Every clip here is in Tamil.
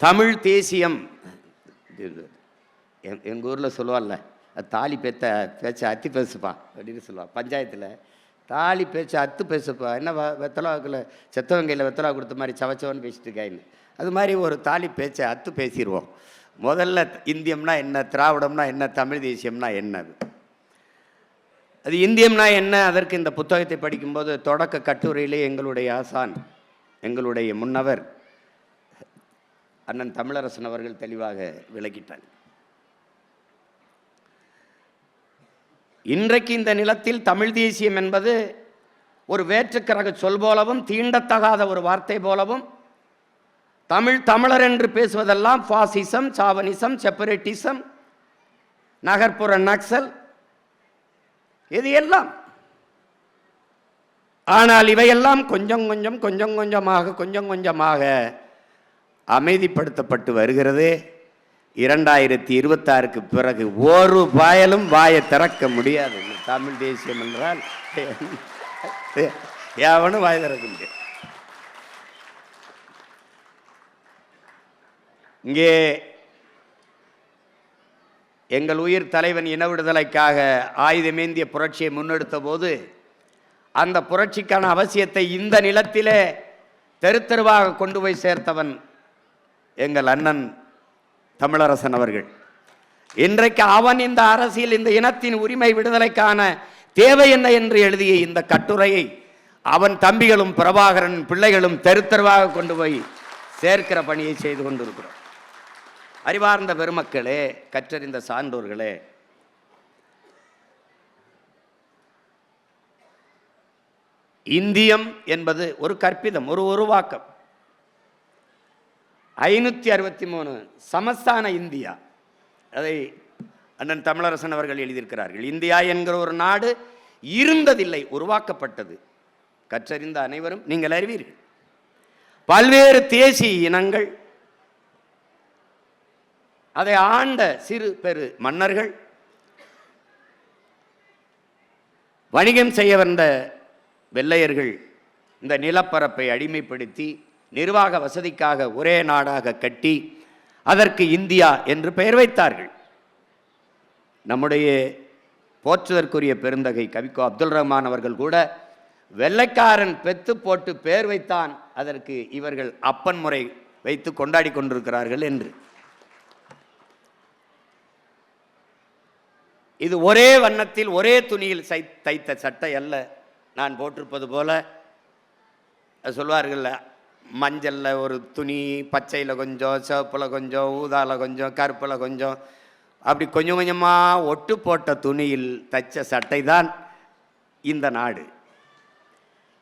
தமிழ் தேசியம் எங்கள் ஊரில் சொல்லுவாள்ல, தாலி பேச்ச அத்தி பேசுப்பா அப்படின்னு சொல்லுவாள். பஞ்சாயத்தில் தாலி பேச்ச அத்து பேசுப்பா, என்ன வெத்தலாவுக்குள்ள செத்தவங்கையில் வெத்தலா கொடுத்த மாதிரி சவச்சவன்னு பேசிட்டு இருக்காயின்னு. அது மாதிரி ஒரு தாலி பேச்ச அத்து பேசிடுவோம். முதல்ல இந்தியம்னா என்ன, திராவிடம்னா என்ன, தமிழ் தேசியம்னா என்ன? அது இந்தியம்னா என்ன? அதற்கு இந்த புத்தகத்தை படிக்கும்போது தொடக்க கட்டுரையிலே எங்களுடைய ஆசான், எங்களுடைய முன்னவர் அண்ணன் தமிழரசன் அவர்கள் தெளிவாக விளக்கிட்டார். இன்றைக்கு இந்த நிலத்தில் தமிழ் தேசியம் என்பது ஒரு வேற்றுக்கிரக சொல் போலவும் தீண்டத்தகாத ஒரு வார்த்தை போலவும், தமிழர் என்று பேசுவதெல்லாம் பாசிசம், சாவனிசம், செப்பரேட்டிசம், நகர்ப்புற நக்சல், இது எல்லாம். ஆனால் இவையெல்லாம் கொஞ்சம் கொஞ்சமாக அமைதிப்படுத்தப்பட்டு வருகிறது. 2026க்கு பிறகு ஒரு பயலும் வாயை திறக்க முடியாது. தமிழ் தேசியம் என்றால் எவனும் வாய் திறக்க முடியாது. இங்கே எங்கள் உயிர் தலைவன் இன விடுதலைக்காக ஆயுதமேந்திய புரட்சியை முன்னெடுத்த போது அந்த புரட்சிக்கான அவசியத்தை இந்த நிலத்திலே தெருத்தெருவாக கொண்டு போய் சேர்த்தவன் எங்கள் அண்ணன் தமிழரசன் அவர்கள். இன்றைக்கு அவன் இந்த அரசியல், இந்த இனத்தின் உரிமை விடுதலைக்கான தேவை என்ன என்று எழுதிய இந்த கட்டுரையை அவன் தம்பிகளும் பிரபாகரன் பிள்ளைகளும் தெருத்தெருவாக கொண்டு போய் சேர்க்கிற பணியை செய்து கொண்டிருக்கிறோம். அறிவார்ந்த பெருமக்களே, கற்றறிந்த சான்றோர்களே, இந்தியம் என்பது ஒரு கற்பிதம், ஒரு உருவாக்கம். 563 சமஸ்தான இந்தியா, அதை அண்ணன் தமிழரசன் அவர்கள் எழுதியிருக்கிறார்கள். இந்தியா என்கிற ஒரு நாடு இருந்ததில்லை, உருவாக்கப்பட்டது. கற்றறிந்த அனைவரும் நீங்கள் அறிவீர்கள். பல்வேறு தேசிய இனங்கள், அதை ஆண்ட சிறு பெரு மன்னர்கள், வணிகம் செய்ய வந்த வெள்ளையர்கள் இந்த நிலப்பரப்பை அடிமைப்படுத்தி நிர்வாக வசதிக்காக ஒரே நாடாக கட்டி அதற்கு இந்தியா என்று பெயர் வைத்தார்கள். நம்முடைய போற்றுதற்குரிய பெருந்தகை கவிக்கோ அப்துல் ரஹ்மான் அவர்கள் கூட வெள்ளைக்காரன் பெத்து போட்டு பெயர் வைத்தான், அதற்கு இவர்கள் அப்பன் முறை வைத்து கொண்டாடி கொண்டிருக்கிறார்கள் என்று. இது ஒரே வண்ணத்தில் ஒரே துணியில் தைத்த சட்டை அல்ல. நான் போட்டிருப்பது போல சொல்வார்கள், மஞ்சளில் ஒரு துணி, பச்சையில் கொஞ்சம், சிவப்பில் கொஞ்சம், ஊதாவில் கொஞ்சம், கருப்பில் கொஞ்சம், அப்படி கொஞ்சம் கொஞ்சமாக ஒட்டு போட்ட துணியில் தைச்ச சட்டை தான் இந்த நாடு.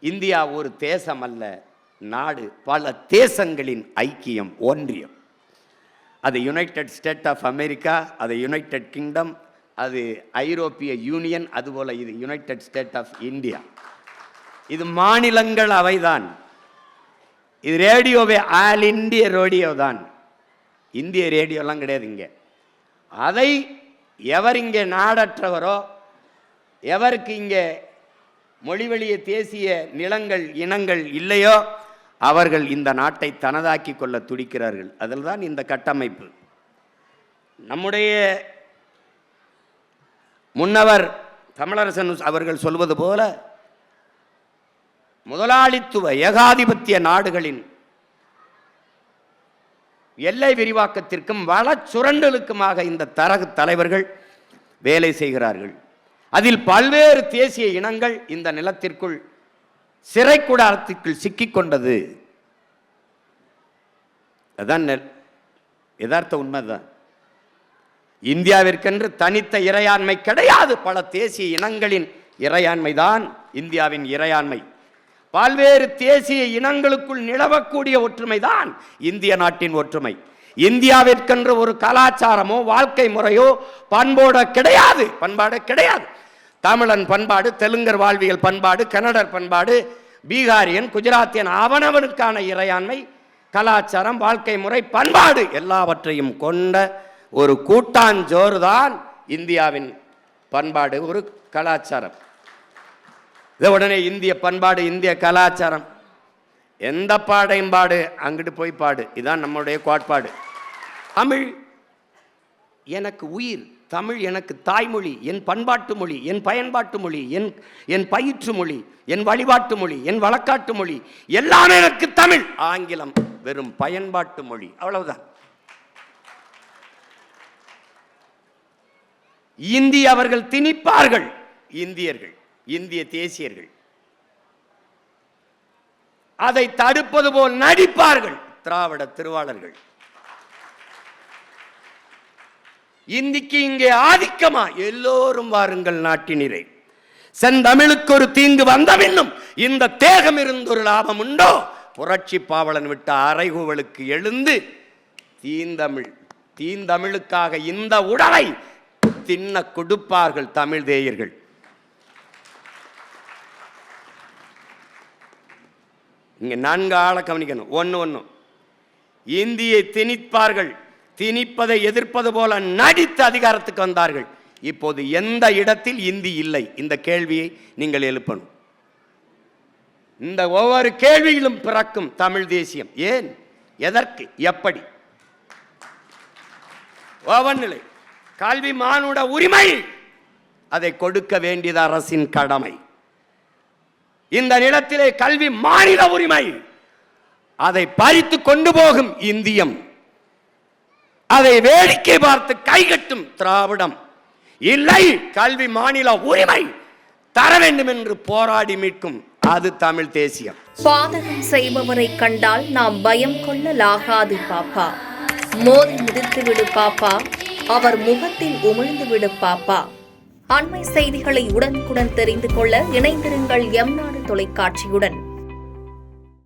இந்தியா ஒரு தேசம் அல்ல, நாடு, பல தேசங்களின் ஐக்கியம், ஒன்றியம். அது யுனைடெட் ஸ்டேட் ஆஃப் அமெரிக்கா, அது யுனைடெட் கிங்டம், அது ஐரோப்பிய யூனியன், அதுபோல் இது யுனைடெட் ஸ்டேட் ஆஃப் இந்தியா. இது மாநிலங்கள் அவைதான். இது ரேடியோவே ஆல் இந்திய ரேடியோ தான், இந்திய ரேடியோலாம் கிடையாது இங்கே. அதை எவர் இங்கே நாடற்றவரோ, எவருக்கு இங்கே மொழிவழிய தேசிய நிலங்கள் இனங்கள் இல்லையோ, அவர்கள் இந்த நாட்டை தனதாக்கி கொள்ள துடிக்கிறார்கள். அதில் தான் இந்த கட்டமைப்பு. நம்முடைய முன்னவர் தமிழரசன் அவர்கள் சொல்வது போல, முதலாளித்துவ ஏகாதிபத்திய நாடுகளின் எல்லை விரிவாக்கத்திற்கும் வள சுரண்டலுக்குமாக இந்த தரகு தலைவர்கள் வேலை செய்கிறார்கள். அதில் பல்வேறு தேசிய இனங்கள் இந்த நிலத்திற்குள் சிறைக்கூடத்திற்குள் சிக்கிக்கொண்டது. அதான் யதார்த்த உண்மைதான். இந்தியாவிற்கென்று தனித்த இறையாண்மை கிடையாது. பல தேசிய இனங்களின் இறையாண்மைதான் இந்தியாவின் இறையாண்மை. பல்வேறு தேசிய இனங்களுக்குள் நிலவக்கூடிய ஒற்றுமைதான் இந்திய நாட்டின் ஒற்றுமை. இந்தியாவிற்கென்று ஒரு கலாச்சாரமோ வாழ்க்கை முறையோ பண்பாடு கிடையாது. தமிழன் பண்பாடு, தெலுங்கர் வாழ்வியல் பண்பாடு, கன்னடர் பண்பாடு, பீகாரியன், குஜராத்தியன், அவனவனுக்கான இறையாண்மை, கலாச்சாரம், வாழ்க்கை முறை, பண்பாடு எல்லாவற்றையும் கொண்ட ஒரு கூட்டாஞ்சோறு தான் இந்தியாவின் பண்பாடு, ஒரு கலாச்சாரம். இதை உடனே இந்திய பண்பாடு, இந்திய கலாச்சாரம், எந்த பாடையும் பாடு, அங்கிட்டு போய் பாடு. இதுதான் நம்மளுடைய கோட்பாடு. தமிழ் எனக்கு உயிர், தமிழ் எனக்கு தாய்மொழி, என் பண்பாட்டு மொழி, என் பயன்பாட்டு மொழி, என் பயிற்று மொழி, என் வழிபாட்டு மொழி, என் வழக்காட்டு மொழி, எல்லாமே எனக்கு தமிழ். ஆங்கிலம் வெறும் பயன்பாட்டு மொழி, அவ்வளவுதான். இந்தி அவர்கள் திணிப்பார்கள், இந்தியர்கள், இந்திய தேசியர்கள் அதை தடுப்பது போல் நடிப்பார்கள் திராவிட திருவாளர்கள். இந்திக்கு இங்கே ஆதிக்கமா? எல்லோரும் வாருங்கள் நாட்டினிலே. செந்தமிழுக்கு ஒரு தீங்கு வந்தபின்னும் இந்த தேகம் இருந்தொரு லாபம் உண்டோ? புரட்சி பாவலன் விட்ட அறைகூவலுக்கு எழுந்து தீந்தமிழுக்காக இந்த உடலை தின்ன கொடுப்பார்கள் தமிழ் தேயர்கள். இங்க 4 ஆளை கவனிக்கணும். ஒன்று இந்தியை திணிப்பார்கள், திணிப்பதை எதிர்ப்பது போல நடித்து அதிகாரத்துக்கு வந்தார்கள். இப்போது எந்த இடத்தில் இந்தி இல்லை? இந்த கேள்வியை நீங்கள் எழுப்பணும். இந்த ஒவ்வொரு கேள்வியிலும் பிறக்கும் தமிழ் தேசியம். ஏன், எதற்கு, எப்படி? ஒவ்வொன்றிலே கல்வி மானுட உரிமை, அதை கொடுக்க வேண்டியது அரசின் கடமை. இந்த நிலத்திலே கல்வி மாநில உரிமை, அதை பறித்து கொண்டு போகும் இந்தியம், அதை வேடிக்கை பார்த்து கைகட்டும் திராவிடம். இல்லை, கல்வி மாநில உரிமை தர வேண்டும் என்று போராடி மீட்கும் அது தமிழ் தேசியம். பாதகம் செய்பவரை கண்டால் நாம் பயம் கொள்ளலாகாது பாப்பா. மோதி மிதித்து விடு பாப்பா, அவர் முகத்தில் உமிழ்ந்து விடு பாப்பா. அண்மை செய்திகளை உடனுக்குடன் தெரிந்து கொள்ள இணைந்திருங்கள் எம் நாடு தொலைக்காட்சியுடன்.